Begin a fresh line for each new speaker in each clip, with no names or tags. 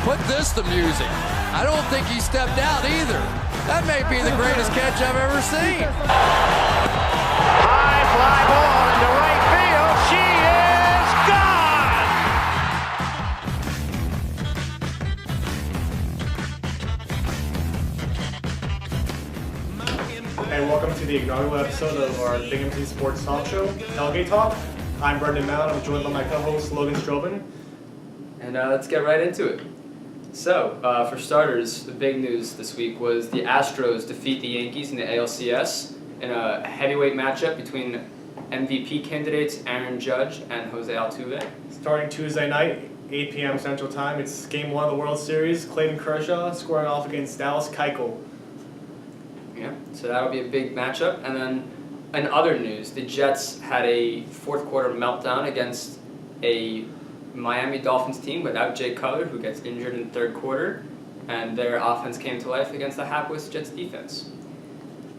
Put this to music. I don't think he stepped out either. That may be the greatest catch I've ever seen.
High fly ball into right field. She is gone!
Hey, welcome to the inaugural episode of our Binghamton Sports Talk Show, Tailgate Talk. I'm Brendan Mount. I'm joined by my co-host Logan Strobin.
And let's get right into it. So, for starters, the big news this week was the Astros defeat the Yankees in the ALCS in a heavyweight matchup between MVP candidates Aaron Judge and Jose Altuve.
Starting Tuesday night, 8 p.m. Central Time, it's Game 1 of the World Series. Clayton Kershaw squaring off against Dallas Keuchel.
Yeah, so that'll be a big matchup. And then, in other news, the Jets had a fourth quarter meltdown against a Miami Dolphins team without Jay Cutler, who gets injured in the third quarter, and their offense came to life against the hapless Jets defense.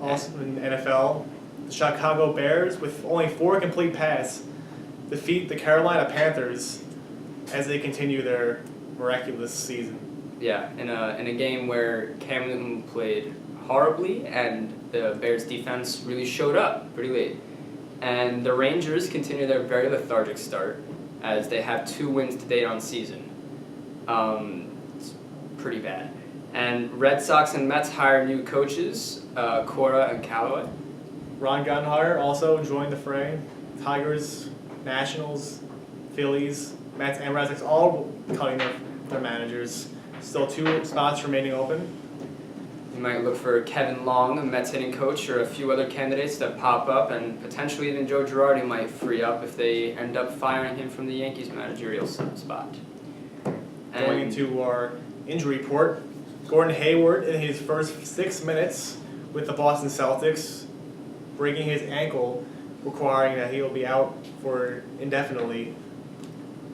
Also in the NFL, the Chicago Bears, with only 4 complete passes, defeat the Carolina Panthers as they continue their miraculous season.
Yeah, in a game where Cam Newton played horribly and the Bears defense really showed up pretty late. And the Rangers continue their very lethargic start as they have 2 wins to date on season. It's pretty bad. And Red Sox and Mets hire new coaches, Cora and Callaway.
Ron Gardenhire also joined the fray. Tigers, Nationals, Phillies, Mets, and Red Sox all cutting their managers. Still 2 spots remaining open.
You might look for Kevin Long, a Mets hitting coach, or a few other candidates that pop up, and potentially even Joe Girardi might free up if they end up firing him from the Yankees managerial spot.
Going into our injury report, Gordon Hayward in his first 6 minutes with the Boston Celtics, breaking his ankle, requiring that he will be out for indefinitely.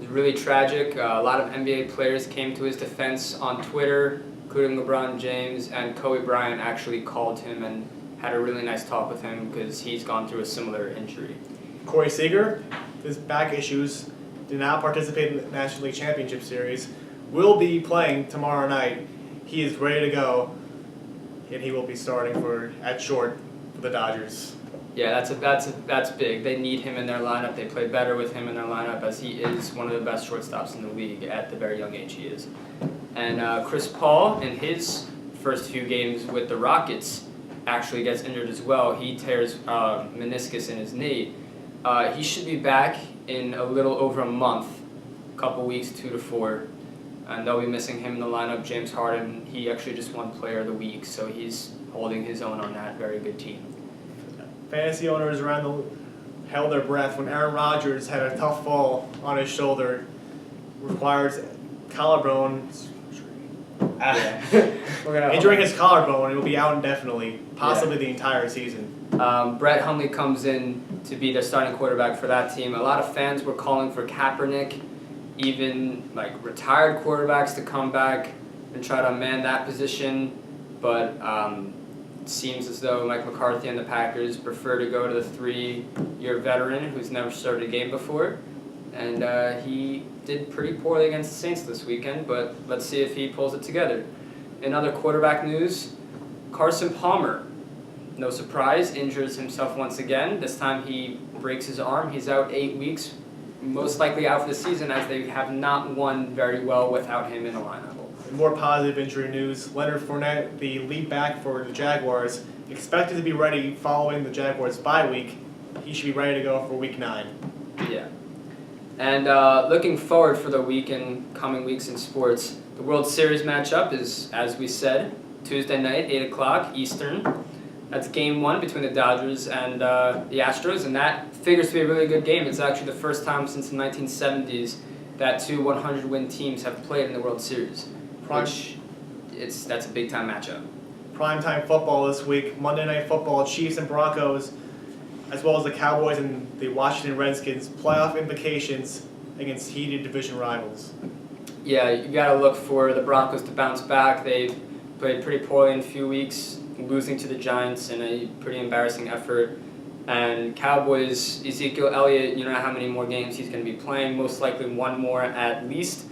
It's really tragic. A lot of NBA players came to his defense on Twitter, including LeBron James, and Kobe Bryant actually called him and had a really nice talk with him because he's gone through a similar injury.
Corey Seager, his back issues, did not participate in the National League Championship Series, will be playing tomorrow night. He is ready to go, and he will be starting at short for the Dodgers.
Yeah, that's big. They need him in their lineup. They play better with him in their lineup as he is one of the best shortstops in the league at the very young age he is. And Chris Paul, in his first few games with the Rockets, actually gets injured as well. He tears meniscus in his knee. He should be back in a little over a month, a couple weeks, 2 to 4. And they'll be missing him in the lineup. James Harden, he actually just won Player of the Week, so he's holding his own on that very good team.
Fantasy owners held their breath when Aaron Rodgers had a tough fall on his shoulder, requires collarbone. Injuring his collarbone, and will be out indefinitely, possibly the entire season.
Brett Hundley comes in to be the starting quarterback for that team. A lot of fans were calling for Kaepernick, even retired quarterbacks to come back and try to man that position, but it seems as though Mike McCarthy and the Packers prefer to go to the 3-year veteran who's never started a game before, and he did pretty poorly against the Saints this weekend, but let's see if he pulls it together. In other quarterback news, Carson Palmer, no surprise, injures himself once again. This time he breaks his arm. He's out 8 weeks, most likely out for the season, as they have not won very well without him in the lineup.
In more positive injury news, Leonard Fournette, the lead back for the Jaguars, expected to be ready following the Jaguars' bye week. He should be ready to go for Week 9.
Yeah. And looking forward for the week and coming weeks in sports, the World Series matchup is, as we said, Tuesday night, 8 o'clock Eastern. That's Game 1 between the Dodgers and the Astros, and that figures to be a really good game. It's actually the first time since the 1970s that 2 100-win teams have played in the World Series, that's a big-time matchup.
Primetime football this week, Monday Night Football, Chiefs and Broncos, as well as the Cowboys and the Washington Redskins, playoff implications against heated division rivals.
Yeah, you got to look for the Broncos to bounce back. They've played pretty poorly in a few weeks, losing to the Giants in a pretty embarrassing effort. And Cowboys, Ezekiel Elliott, you know how many more games he's going to be playing, most likely 1 more at least.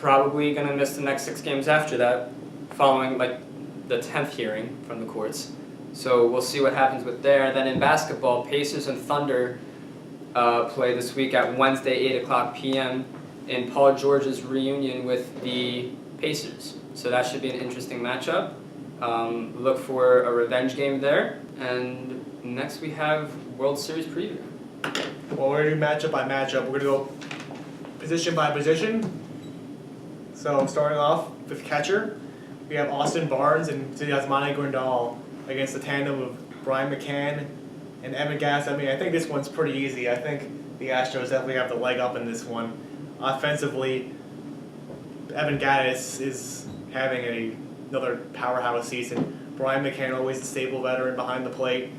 probably going to miss the next 6 games after that, following like the 10th hearing from the courts. So we'll see what happens with there. Then in basketball, Pacers and Thunder play this week at Wednesday, 8 o'clock p.m. in Paul George's reunion with the Pacers. So that should be an interesting matchup. Look for a revenge game there. And next we have World Series preview.
Well, we're going to do matchup by matchup. We're going to go position by position. So starting off with catcher, we have Austin Barnes and Yasmani Grandal against the tandem of Brian McCann and Evan Gattis. I mean, I think this one's pretty easy. I think the Astros definitely have the leg up in this one. Offensively, Evan Gattis is having another powerhouse season. Brian McCann, always a stable veteran behind the plate.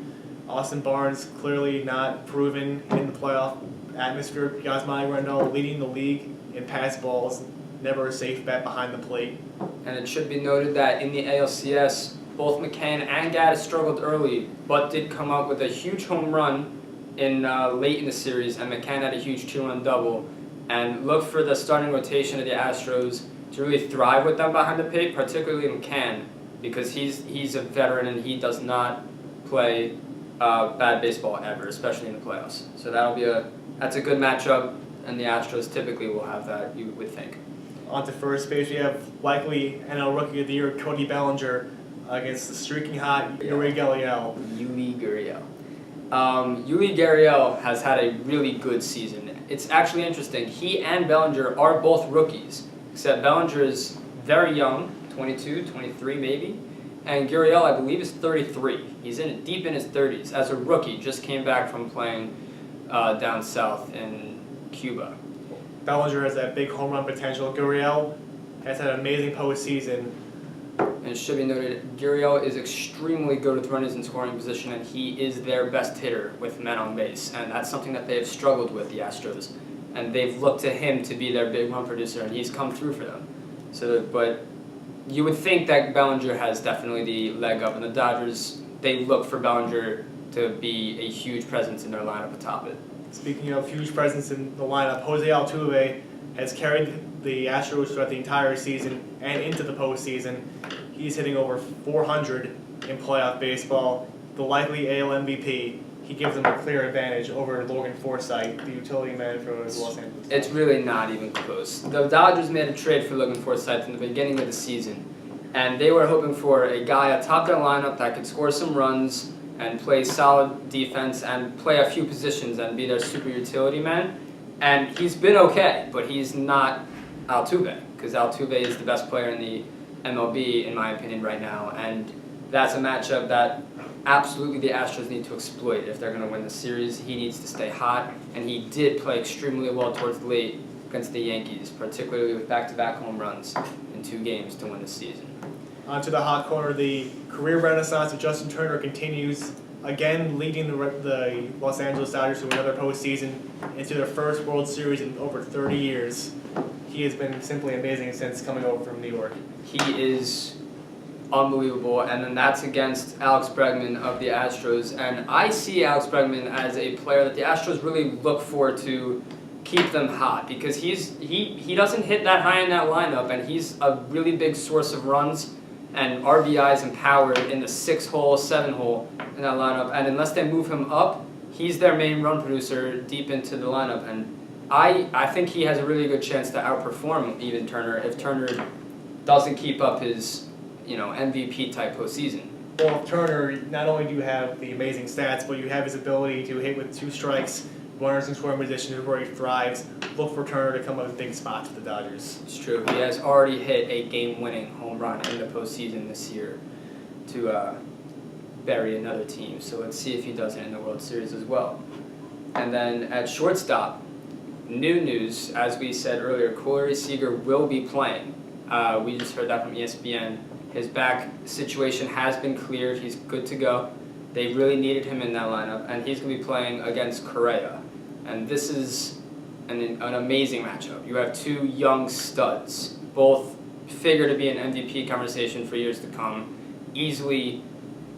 Austin Barnes, clearly not proven in the playoff atmosphere. Yasmani Grandal leading the league in pass balls, never a safe bet behind the plate.
And it should be noted that in the ALCS, both McCann and Gattis struggled early, but did come up with a huge home run late in the series, and McCann had a huge 2-run double. And look for the starting rotation of the Astros to really thrive with them behind the plate, particularly McCann, because he's a veteran and he does not play bad baseball ever, especially in the playoffs. So that's a good matchup, and the Astros typically will have that, you would think.
On to first base, we have likely NL Rookie of the Year Cody Bellinger against the streaking hot Yuli Gurriel.
Yuli Gurriel. Yuli Gurriel has had a really good season. It's actually interesting. He and Bellinger are both rookies, except Bellinger is very young, 22, 23 maybe, and Gurriel, I believe, is 33. He's deep in his 30s. As a rookie, just came back from playing down south in Cuba.
Bellinger has that big home run potential. Gurriel has had an amazing postseason.
And it should be noted, Gurriel is extremely good with runners in scoring position, and he is their best hitter with men on base. And that's something that they have struggled with, the Astros. And they've looked to him to be their big run producer, and he's come through for them. But you would think that Bellinger has definitely the leg up, and the Dodgers, they look for Bellinger to be a huge presence in their lineup atop it.
Speaking of huge presence in the lineup, Jose Altuve has carried the Astros throughout the entire season and into the postseason. He's hitting over 400 in playoff baseball. The likely AL MVP, he gives them a clear advantage over Logan Forsythe, the utility man for the Los Angeles.
It's really not even close. The Dodgers made a trade for Logan Forsythe in the beginning of the season, and they were hoping for a guy atop their lineup that could score some runs and play solid defense and play a few positions and be their super utility man. And he's been okay, but he's not Altuve, because Altuve is the best player in the MLB, in my opinion, right now. And that's a matchup that absolutely the Astros need to exploit if they're going to win the series. He needs to stay hot, and he did play extremely well towards late against the Yankees, particularly with back-to-back home runs in 2 games to win the season.
Onto the hot corner, the career renaissance of Justin Turner continues, again leading the Los Angeles Dodgers to another postseason, into their first World Series in over 30 years. He has been simply amazing since coming over from New York.
He is unbelievable, and then that's against Alex Bregman of the Astros. And I see Alex Bregman as a player that the Astros really look for to keep them hot, because he doesn't hit that high in that lineup, and he's a really big source of runs and RBIs and power in the 6-hole, 7-hole in that lineup. And unless they move him up, he's their main run producer deep into the lineup. And I think he has a really good chance to outperform even Turner if Turner doesn't keep up his MVP type postseason.
Well, Turner, not only do you have the amazing stats, but you have his ability to hit with 2 strikes, runners in scoring position where he thrives. Look for Turner to come up with big spots for the Dodgers.
It's true. He has already hit a game-winning home run in the postseason this year to bury another team. So let's see if he does it in the World Series as well. And then at shortstop, new news, as we said earlier, Corey Seager will be playing. We just heard that from ESPN. His back situation has been cleared. He's good to go. They really needed him in that lineup, and he's going to be playing against Correa. And this is an amazing matchup. You have 2 young studs, both figure to be an MVP conversation for years to come. Easily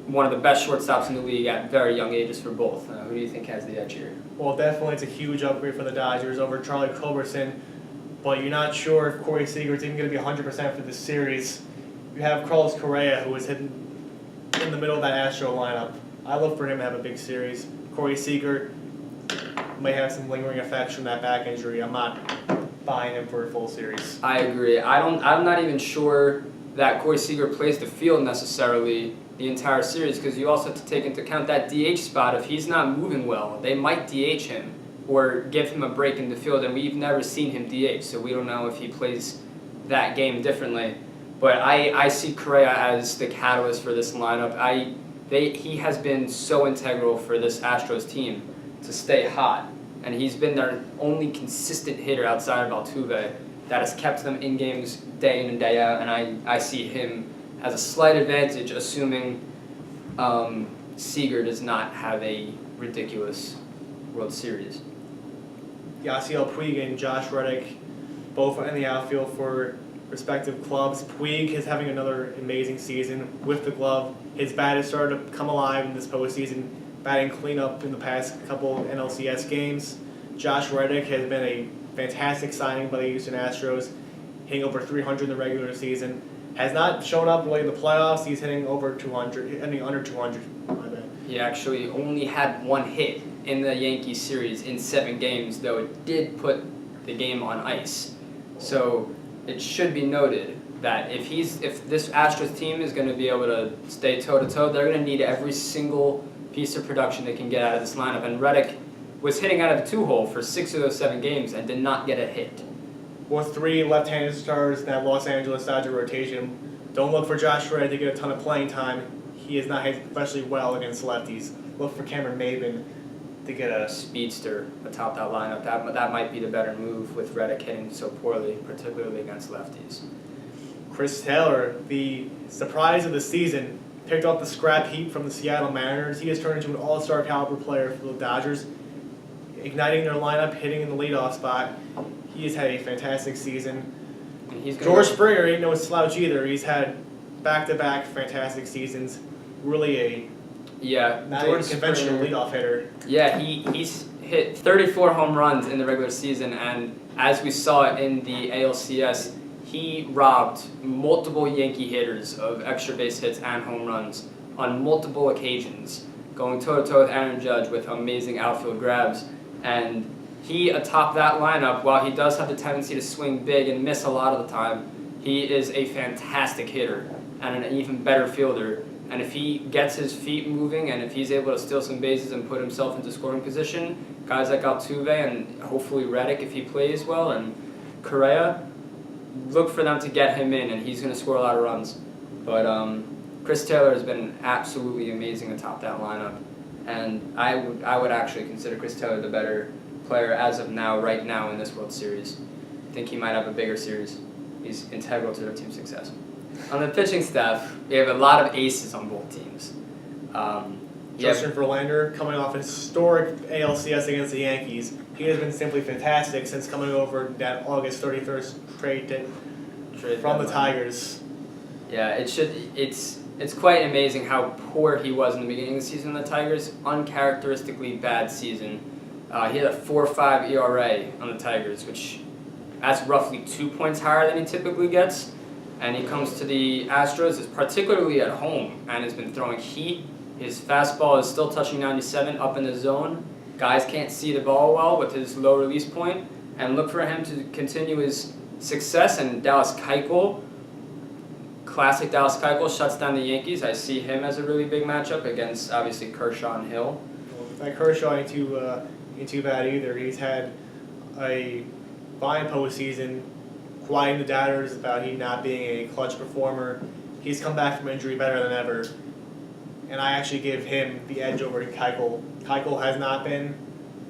one of the best shortstops in the league at very young ages for both. Who do you think has the edge here?
Well, definitely it's a huge upgrade for the Dodgers over Charlie Culberson. but you're not sure if Corey Seager's even going to be 100% for this series. You have Carlos Correa, who is hitting in the middle of that Astro lineup. I look for him to have a big series. Corey Seager may have some lingering effects from that back injury. I'm not buying him for a full series.
I agree. I'm not even sure that Corey Seager plays the field necessarily the entire series, because you also have to take into account that DH spot. If he's not moving well, they might DH him or give him a break in the field, and we've never seen him DH, so we don't know if he plays that game differently. But I see Correa as the catalyst for this lineup. He has been so integral for this Astros team to stay hot, and he's been their only consistent hitter outside of Altuve that has kept them in games day in and day out, and I see him as a slight advantage, assuming Seager does not have a ridiculous World Series.
Yasiel Puig and Josh Reddick both in the outfield for respective clubs. Puig is having another amazing season with the glove. His bat has started to come alive in this postseason, batting cleanup in the past couple NLCS games. Josh Reddick has been a fantastic signing by the Houston Astros, hitting over 300 in the regular season. Has not shown up really in the playoffs. He's hitting over 200, I mean under 200. My bad.
He actually only had one hit in the Yankees series in 7 games, though it did put the game on ice. So it should be noted that if this Astros team is going to be able to stay toe-to-toe, they're going to need every single piece of production they can get out of this lineup. And Reddick was hitting out of the 2-hole for 6 of those 7 games and did not get a hit.
With 3 left-handed stars in that Los Angeles Dodger rotation, don't look for Josh Reddick to get a ton of playing time. He is not hitting especially well against lefties. Look for Cameron Maybin to get a
speedster atop that lineup. That might be the better move with Reddick hitting so poorly, particularly against lefties.
Chris Taylor, the surprise of the season, picked up the scrap heap from the Seattle Mariners. He has turned into an all-star caliber player for the Dodgers, igniting their lineup, hitting in the leadoff spot. He has had a fantastic season.
And
George Springer ain't no slouch either. He's had back-to-back fantastic seasons. Really not a conventional leadoff hitter.
Yeah, he's hit 34 home runs in the regular season, and as we saw in the ALCS, he robbed multiple Yankee hitters of extra base hits and home runs on multiple occasions, going toe-to-toe with Aaron Judge with amazing outfield grabs. And he, atop that lineup, while he does have the tendency to swing big and miss a lot of the time, he is a fantastic hitter and an even better fielder. And if he gets his feet moving and if he's able to steal some bases and put himself into scoring position, guys like Altuve and hopefully Reddick, if he plays well, and Correa, look for them to get him in, and he's going to score a lot of runs. But Chris Taylor has been absolutely amazing atop that lineup, and I would actually consider Chris Taylor the better player as of now, right now in this World Series. I think he might have a bigger series. He's integral to their team's success. On the pitching staff, we have a lot of aces on both teams.
Justin Verlander, coming off a historic ALCS against the Yankees, he has been simply fantastic since coming over that August 31st trade from the Tigers.
Yeah, it's quite amazing how poor he was in the beginning of the season with the Tigers. Uncharacteristically bad season. He had a 4.5 ERA on the Tigers, which that's roughly 2 points higher than he typically gets. And he comes to the Astros, particularly at home, and has been throwing heat. His fastball is still touching 97 up in the zone. Guys can't see the ball well with his low release point, and look for him to continue his success. And Dallas Keuchel, classic Dallas Keuchel, shuts down the Yankees. I see him as a really big matchup against, obviously, Kershaw and Hill.
Well, Kershaw ain't too bad either. He's had a fine postseason, quieting the doubters about he not being a clutch performer. He's come back from injury better than ever, and I actually give him the edge over to Keuchel. Keuchel has not been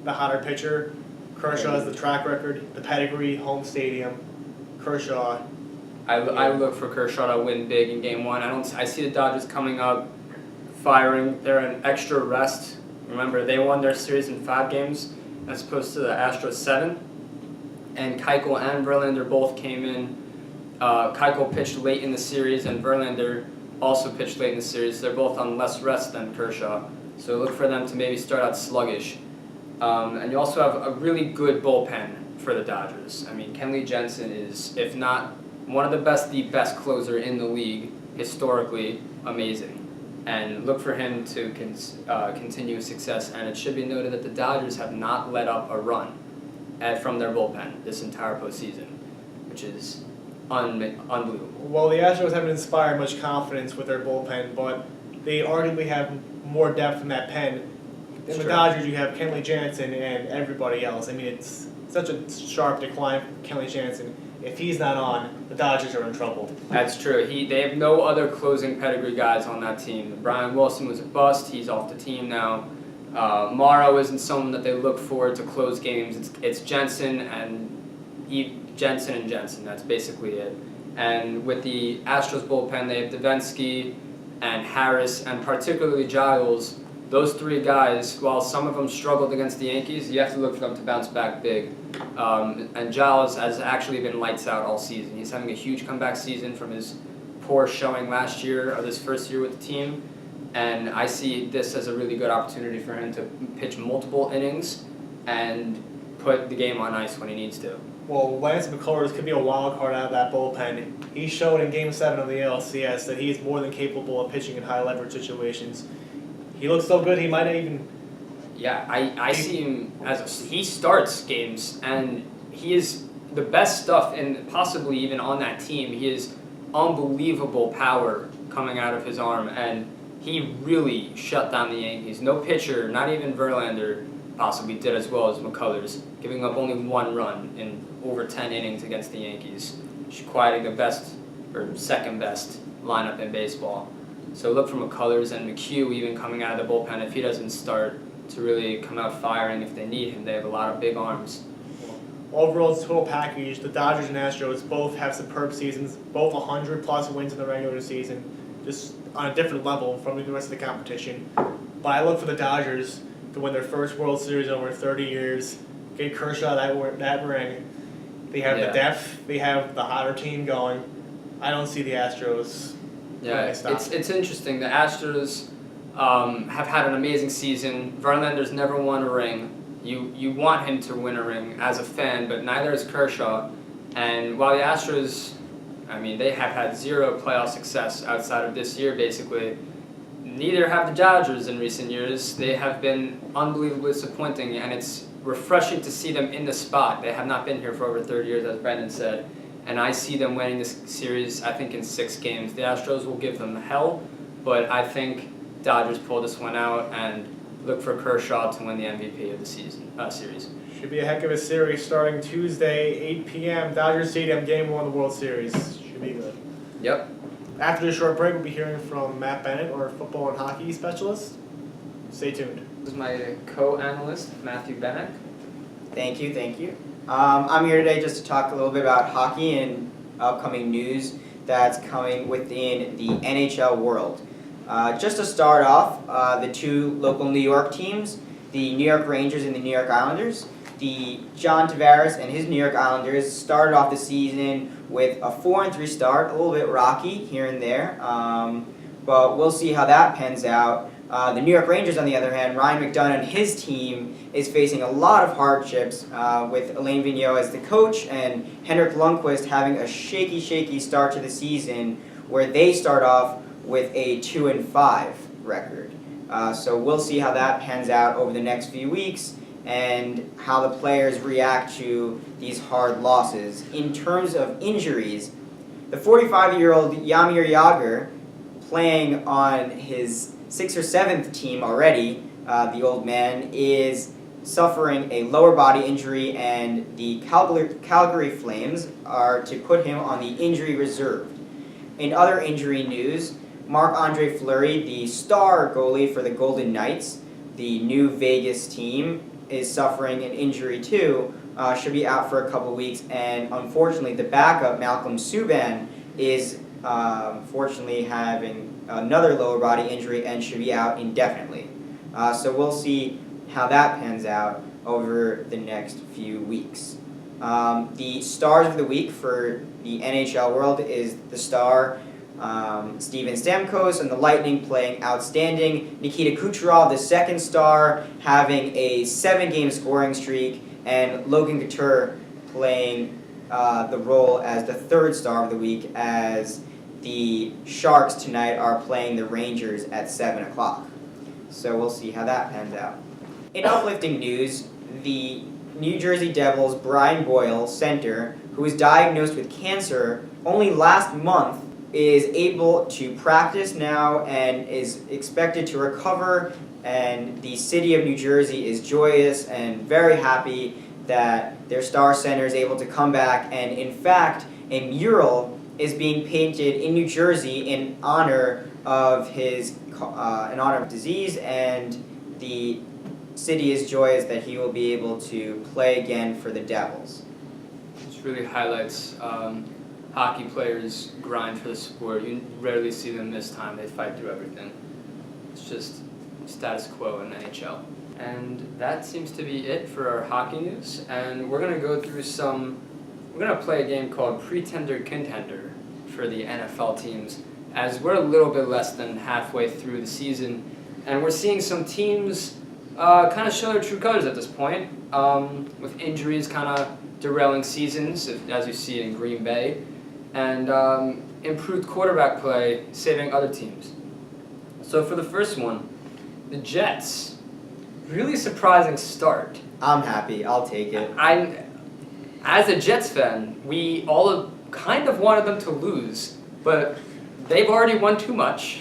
the hotter pitcher. Kershaw has the track record, the pedigree, home stadium. Kershaw.
I look for Kershaw to win big in Game 1. I see the Dodgers coming up, firing. They're an extra rest. Remember, they won their series in 5 games as opposed to the Astros 7. And Keuchel and Verlander both came in. Keuchel pitched late in the series, and Verlander also pitched late in the series. They're both on less rest than Kershaw, so look for them to maybe start out sluggish. And you also have a really good bullpen for the Dodgers. I mean, Kenley Jensen is, if not one of the best closer in the league, historically amazing. And look for him to continue success. And it should be noted that the Dodgers have not let up a run from their bullpen this entire postseason, which is unbelievable.
Well, the Astros haven't inspired much confidence with their bullpen, but they arguably have more depth in that pen. In the Dodgers, you have Kenley Jansen and everybody else. I mean, it's such a sharp decline for Kenley Jansen. If he's not on, the Dodgers are in trouble.
That's true. They have no other closing pedigree guys on that team. Brian Wilson was a bust. He's off the team now. Morrow isn't someone that they look for to close games. It's Jensen and Jensen. That's basically it. And with the Astros bullpen, they have Davinsky and Harris, and particularly Giles. Those three guys, while some of them struggled against the Yankees, you have to look for them to bounce back big. And Giles has actually been lights out all season. He's having a huge comeback season from his poor showing last year, or this first year with the team. And I see this as a really good opportunity for him to pitch multiple innings and put the game on ice when he needs to.
Well, Lance McCullers could be a wild card out of that bullpen. He showed in Game 7 of the ALCS that he is more than capable of pitching in high leverage situations. He looks so good, he might even...
Yeah, I see him he starts games, and he is the best stuff, and possibly even on that team. He has unbelievable power coming out of his arm, and he really shut down the Yankees. No pitcher, not even Verlander, possibly did as well as McCullers, giving up only one run in over 10 innings against the Yankees, quieting the best or second best lineup in baseball. So look for McCullers and McHugh even coming out of the bullpen if he doesn't start to really come out firing if they need him. They have a lot of big arms.
Overall total package, the Dodgers and Astros both have superb seasons, both 100-plus wins in the regular season, just on a different level from the rest of the competition. But I look for the Dodgers to win their first World Series in over 30 years, get Kershaw that ring. They have the depth, they have the hotter team going. I don't see the Astros.
Yeah, it's interesting. The Astros have had an amazing season. Verlander's never won a ring. You want him to win a ring as a fan, but neither has Kershaw. And while the Astros, I mean, they have had zero playoff success outside of this year, basically, neither have the Dodgers in recent years. They have been unbelievably disappointing, and it's refreshing to see them in the spot. They have not been here for over 30 years, as Brendan said. And I see them winning this series, I think, in 6 games. The Astros will give them hell, but I think Dodgers pull this one out and look for Kershaw to win the MVP of the series.
Should be a heck of a series starting Tuesday, 8 p.m. Dodger Stadium, Game 1 of the World Series. Should be good.
Yep.
After the short break, we'll be hearing from Matt Bennett, our football and hockey specialist. Stay tuned.
This is my co-analyst, Matthew Bennett.
Thank you. I'm here today just to talk a little bit about hockey and upcoming news that's coming within the NHL world. Just to start off, the 2 local New York teams, the New York Rangers and the New York Islanders. The John Tavares and his New York Islanders started off the season with a 4-3 start, a little bit rocky here and there, but we'll see how that pans out. The New York Rangers, on the other hand, Ryan McDonough and his team is facing a lot of hardships with Alain Vigneault as the coach and Henrik Lundqvist having a shaky start to the season where they start off with a 2-5 record. So we'll see how that pans out over the next few weeks and how the players react to these hard losses. In terms of injuries, the 45-year-old Jaromir Jagr, playing on his 6th or 7th team already, the old man, is suffering a lower body injury, and the Calgary Flames are to put him on the injury reserve. In other injury news, Marc-Andre Fleury, the star goalie for the Golden Knights, the new Vegas team, is suffering an injury too, should be out for a couple weeks, and unfortunately the backup, Malcolm Subban, is fortunately having another lower body injury and should be out indefinitely. So we'll see how that pans out over the next few weeks. The stars of the week for the NHL world is the star Steven Stamkos and the Lightning playing outstanding. Nikita Kucherov, the second star, having a 7-game scoring streak, and Logan Couture playing the role as the third star of the week, as the Sharks tonight are playing the Rangers at 7 o'clock. So we'll see how that pans out. In uplifting news, the New Jersey Devils' Brian Boyle, center, who was diagnosed with cancer only last month, is able to practice now and is expected to recover, and the city of New Jersey is joyous and very happy that their star center is able to come back, and in fact, a mural is being painted in New Jersey in honor of his disease, and the city is joyous that he will be able to play again for the Devils.
This really highlights hockey players' grind for the sport. You rarely see them miss time. They fight through everything. It's just status quo in NHL. And that seems to be it for our hockey news. And we're going to go through we're going to play a game called Pretender Contender for the NFL teams, as we're a little bit less than halfway through the season. And we're seeing some teams kind of show their true colors at this point, with injuries kind of derailing seasons, as you see in Green Bay, and improved quarterback play saving other teams. So for the first one, the Jets, really surprising start.
I'm happy. I'll take it.
As a Jets fan, we all kind of wanted them to lose, but they've already won too much.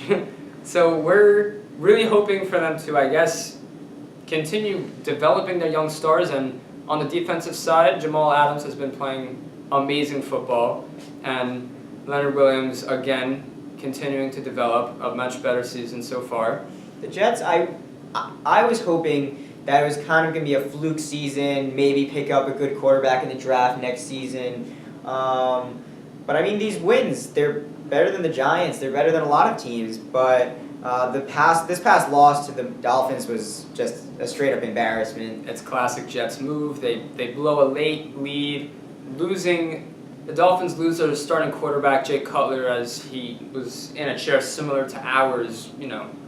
So we're really hoping for them to, I guess, continue developing their young stars. And on the defensive side, Jamal Adams has been playing amazing football, and Leonard Williams, again, continuing to develop a much better season so far.
The Jets, I was hoping that it was kind of going to be a fluke season, maybe pick up a good quarterback in the draft next season. But I mean, these wins, they're better than the Giants, they're better than a lot of teams, but this past loss to the Dolphins was just a straight-up embarrassment.
It's classic Jets move. They blow a late lead, the Dolphins lose their starting quarterback, Jay Cutler, as he was in a chair similar to ours,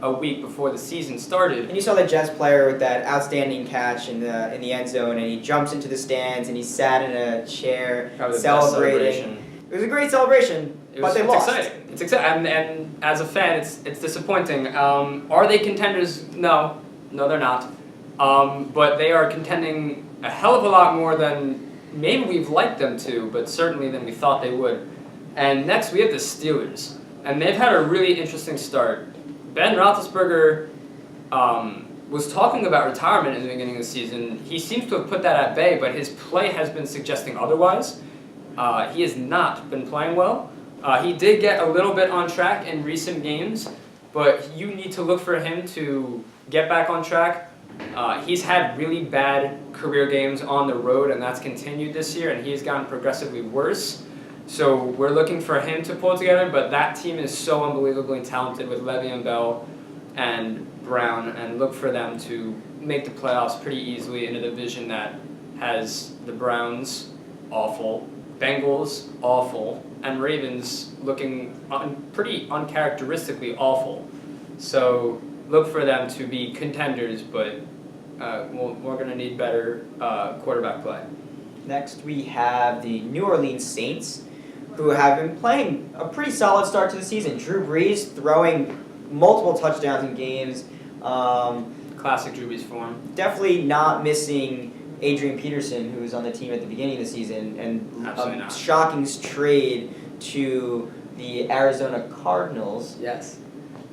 a week before the season started.
And you saw the Jets player with that outstanding catch in the end zone, and he jumps into the stands, and he sat in a chair celebrating. It was a great celebration, but they lost.
It's exciting. And as a fan, it's disappointing. Are they contenders? No, they're not. But they are contending a hell of a lot more than maybe we've liked them to, but certainly than we thought they would. And next we have the Steelers, and they've had a really interesting start. Ben Roethlisberger was talking about retirement in the beginning of the season. He seems to have put that at bay, but his play has been suggesting otherwise. He has not been playing well. He did get a little bit on track in recent games, but you need to look for him to get back on track. He's had really bad career games on the road, and that's continued this year, and he's gotten progressively worse. So we're looking for him to pull together, but that team is so unbelievably talented with Le'Veon Bell and Brown, and look for them to make the playoffs pretty easily in a division that has the Browns, awful, Bengals, awful, and Ravens looking pretty uncharacteristically awful. So look for them to be contenders, but we're going to need better quarterback play.
Next, we have the New Orleans Saints, who have been playing a pretty solid start to the season. Drew Brees throwing multiple touchdowns in games.
Classic Drew Brees form.
Definitely not missing Adrian Peterson, who was on the team at the beginning of the season, and a shocking trade to the Arizona Cardinals.
Yes.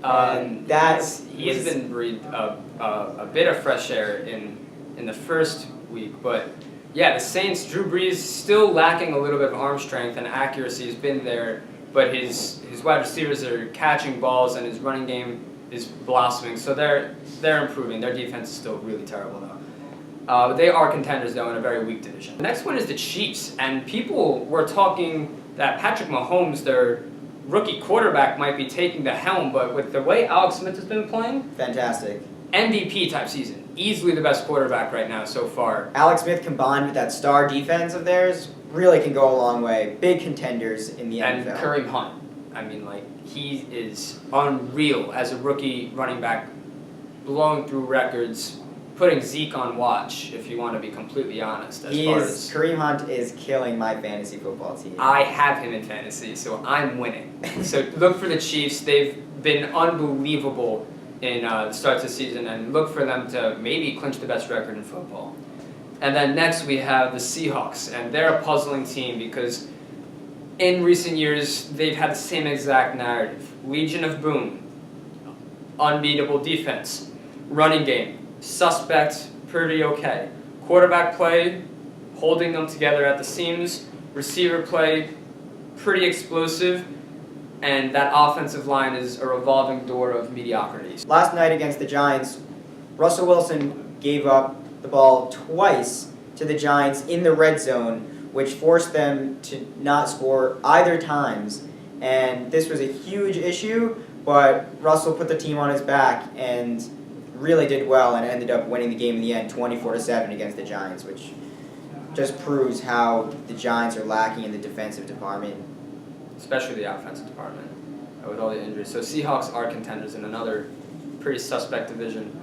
He
has been breathed a bit of fresh air in the first week, but yeah, the Saints, Drew Brees still lacking a little bit of arm strength, and accuracy has been there, but his wide receivers are catching balls, and his running game is blossoming, so they're improving. Their defense is still really terrible though. They are contenders though in a very weak division. The next one is the Chiefs, and people were talking that Patrick Mahomes, their rookie quarterback, might be taking the helm, but with the way Alex Smith has been playing,
fantastic.
MVP type season. Easily the best quarterback right now so far.
Alex Smith combined with that star defense of theirs really can go a long way. Big contenders in the NFL.
And Kareem Hunt. I mean, he is unreal as a rookie running back, blowing through records, putting Zeke on watch, if you want to be completely honest.
Kareem Hunt is killing my fantasy football team.
I have him in fantasy, so I'm winning. So look for the Chiefs. They've been unbelievable in the start of the season, and look for them to maybe clinch the best record in football. And then next we have the Seahawks, and they're a puzzling team because in recent years they've had the same exact narrative. Legion of Boom, unbeatable defense, running game, suspect, pretty okay. Quarterback play, holding them together at the seams. Receiver play, pretty explosive. And that offensive line is a revolving door of mediocrities.
Last night against the Giants, Russell Wilson gave up the ball twice to the Giants in the red zone, which forced them to not score either times. And this was a huge issue, but Russell put the team on his back and really did well and ended up winning the game in the end 24-7 against the Giants, which just proves how the Giants are lacking in the defensive department.
Especially the offensive department with all the injuries. So Seahawks are contenders in another pretty suspect division.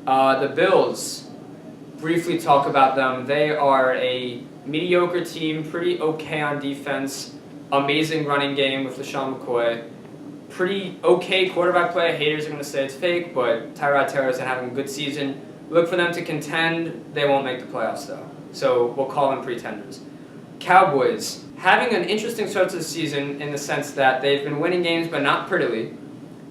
The Bills, briefly talk about them. They are a mediocre team, pretty okay on defense, amazing running game with LaShawn McCoy, pretty okay quarterback play. Haters are going to say it's fake, but Tyrod Taylor's having a good season. Look for them to contend. They won't make the playoffs though, so we'll call them pretenders. Cowboys, having an interesting start to the season in the sense that they've been winning games but not prettily.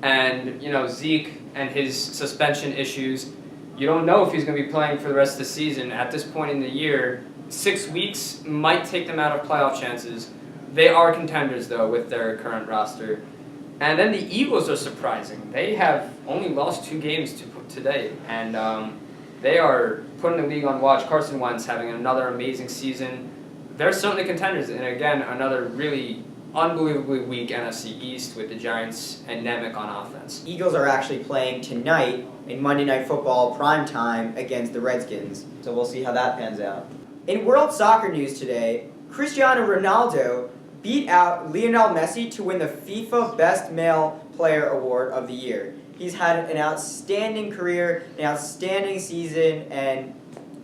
And, Zeke and his suspension issues, you don't know if he's going to be playing for the rest of the season. At this point in the year, 6 weeks might take them out of playoff chances. They are contenders, though, with their current roster. And then the Eagles are surprising. They have only lost 2 games to date, and they are putting the league on watch. Carson Wentz having another amazing season. They're certainly contenders, and again, another really unbelievably weak NFC East with the Giants anemic on offense.
Eagles are actually playing tonight in Monday Night Football primetime against the Redskins, so we'll see how that pans out. In world soccer news today, Cristiano Ronaldo beat out Lionel Messi to win the FIFA Best Male Player Award of the Year. He's had an outstanding career, an outstanding season, and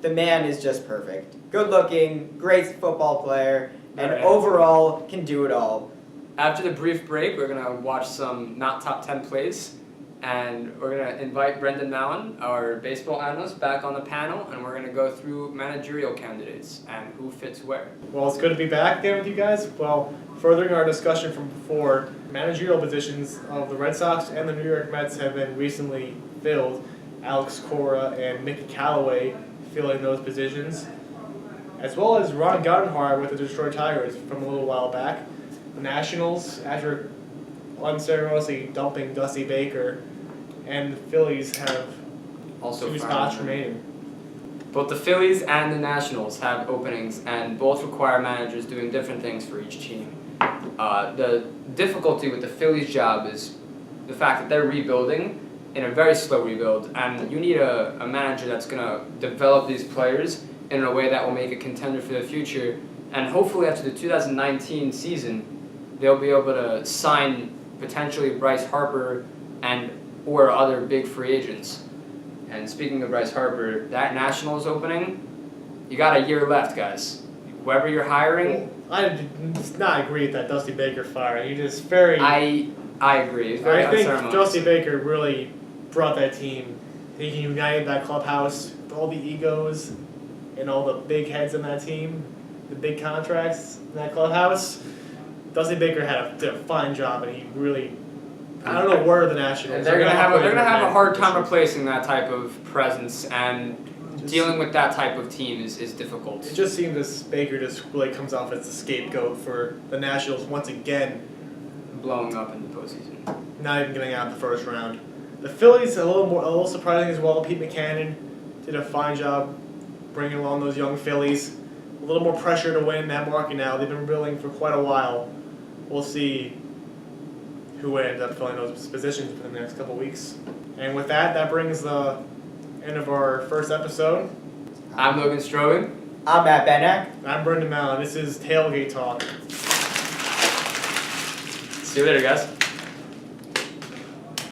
the man is just perfect. Good looking, great football player, and overall can do it all.
After the brief break, we're going to watch some not top 10 plays, and we're going to invite Brendan Mallon, our baseball analyst, back on the panel, and we're going to go through managerial candidates and who fits where.
Well, it's good to be back again with you guys. Well, furthering our discussion from before, managerial positions of the Red Sox and the New York Mets have been recently filled. Alex Cora and Mickey Callaway filling those positions, as well as Ron Gardenhire with the Detroit Tigers from a little while back. The Nationals, after unceremoniously dumping Dusty Baker, and the Phillies have
also
2 spots remaining.
Both the Phillies and the Nationals have openings, and both require managers doing different things for each team. The difficulty with the Phillies' job is the fact that they're rebuilding in a very slow rebuild, and you need a manager that's going to develop these players in a way that will make a contender for the future. And hopefully after the 2019 season, they'll be able to sign potentially Bryce Harper and or other big free agents. And speaking of Bryce Harper, that Nationals opening, you got a year left, guys. Whoever you're hiring...
I do not agree with that Dusty Baker fire. He just very...
I agree. It's very
I think
unceremonious.
Dusty Baker really brought that team. He united that clubhouse with all the egos and all the big heads in that team, the big contracts in that clubhouse. Dusty Baker did a fine job, and he really... I don't know where the Nationals...
They're gonna have a hard time replacing that type of presence, and dealing with that type of team is difficult.
It just seems this Baker just really comes off as the scapegoat for the Nationals once again.
Blowing up in the postseason.
Not even getting out of the first round. The Phillies, a little surprising as well. Pete Mackanin did a fine job bringing along those young Phillies. A little more pressure to win in that market now. They've been building for quite a while. We'll see who ends up filling those positions within the next couple weeks. And with that, that brings the end of our first episode.
I'm Logan Strogan.
I'm Matt Benak.
I'm Brendan Mallon. This is Tailgate Talk.
See you later, guys.